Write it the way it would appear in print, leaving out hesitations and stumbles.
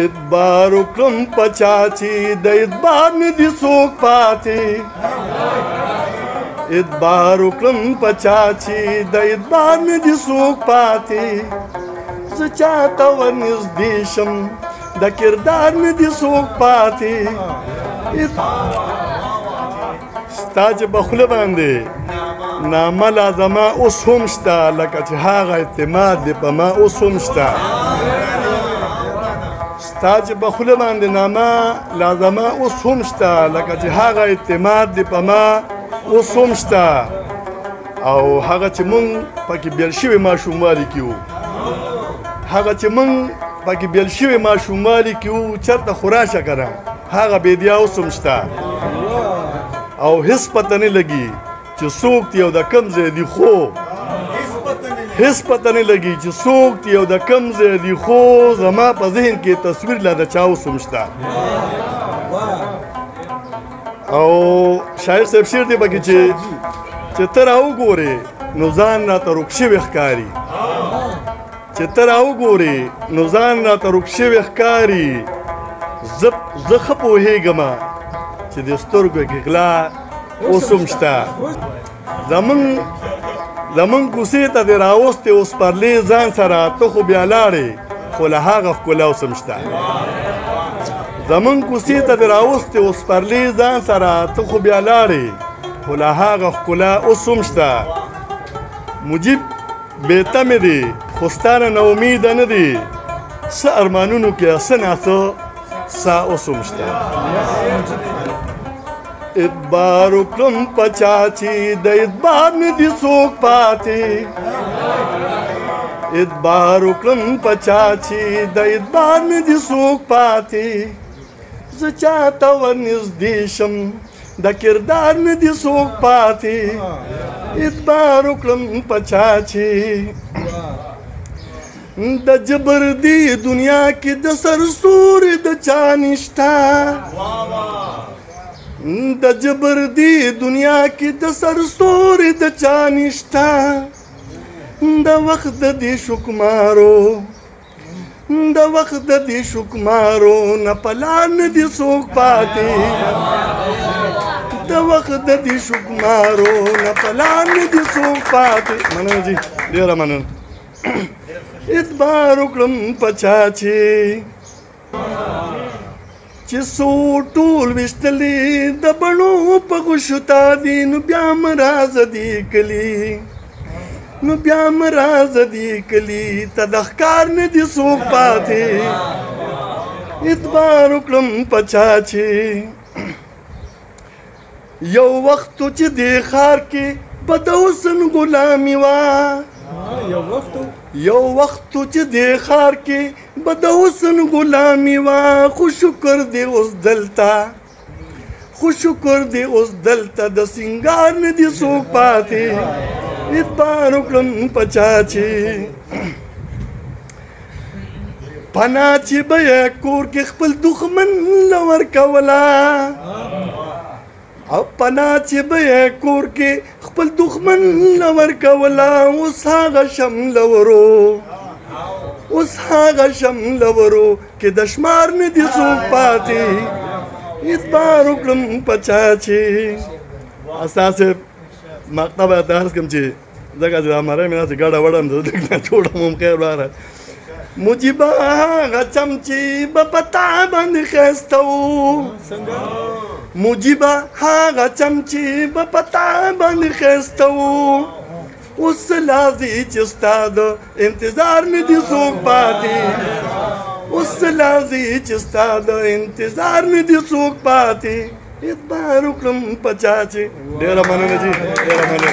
اعتبار وکړم په چا چې د اعتبار نه دي څوک پاتې اعتبار وکړم په چا چې د اعتبار نه دي څوک پاتې زه چاته ورنږدې شم د کردار نه دي څوک پاتې ستا چې په خوله باندې نامه لازمه اوس هم شته لکه چې هغه اعتماد دی په ما اوس هم شته ستا چې په خوله باندې نامه لازمه اوس هم شته لکه چې هغه اعتماد دی په ما اوس هم شته او هغه چې مونږ پکې بیل شوي ماشوموالي کې وو هغه چې مونږ پکې بیل شوي ماشوموالي کې وو چېرته خو راشه که نه هغه بیدیا اوس هم شته او هېڅ پته نه لګي چې څوک دی او د کوم ځای دي خو هېڅ پته نه لګي چې څوک دی او د کوم ځای دي خو زما په ذهن کې تصویر لا د چا اوس هم شته او شاعر صاحب شعر دی پکې چې ته راوګورې نو ځان راته روک شوی ښکاري چې ته راوګورې نو ځان راته روک شوی ښکاري زه ښه پوهېږمه چې د سترګو کې غلا اوس هم شته زمونږ کوڅې ته دې راوستې اوس پرلې ځان سره ته خو بیا لاړې خو له هغه ښکلا اوس هم شته زمونږ کوڅې ته دې راوستې اوس پرلې ځان سره ته خو بیا لاړې خو له هغه ښکلا اوس هم شته مجیب بې تمې دی خو ستا نه ناامیده نه دی څه ارمانونو کې څه ناڅه سا اوس هم شته اعتبار وکړم په چا چې د اعتبار نه دي څوک پاتې اعتبار وکړم په چا چې د اعتبار نه دي څوک پاتې زه چاته ورنږدې شم د کردار نه دي څوک پاتې اعتبار وکړم په چا چې د جبر دی دنیا کې د سرسوري د چا نشته د جبر دی دنیا کې د سرسوري د چا نشته د وخت د دې شکمارو د وخت د دې شکمارو نه په لار نه دي څوک پاتې د وخت د دې شکمارو نه په لار نه دي څوک پاتې مننه جي ډېره مننه اعتبار وکړم په چا چې څو ټول ویشتلې د بڼو په غوښو تا دي نو بیا م رازدي کلي نو بیا م رازدي کلي ته د ښکار نه دي څوک پاتې اعتبار وکړم په چا چې یو وخت چې دې ښار کې به د حسن غلامي وه یو وخت چې دې ښار کې به د حسن غلامي وه خو شکر دې اوس دلته خو شکر دې اوس دلته د سینګار نه دي څوک پاتې اعتبار وکړم په چا چې پناه چې به یې کور کې خپل دښمن له ورکوله او پناه چې به یې کور کې خپل دښمن له ورکوله اوس هغه شمله ورو اوس هغه شمله ورو کې د شمار نه دي څوک پاتې اعتبار وکړم په چا چې اساسې مقطع باید عرض کړم چې ځکه چې هماره مې داسې ګډه وډه م لږ نه جوړم هم خیر واره مجیبه هغه چمچې به په تا باندې ښایسته و مجیبه هغه چمچې به په تا باندې ښایسته و اوس لازې چې ستا د انتظار نه دي څوک پاتې اوس لازې چې ستا د انتظار نه دي څوک پاتې اعتبار وکړم په چا چې ډېره مننه جي ډېره مننه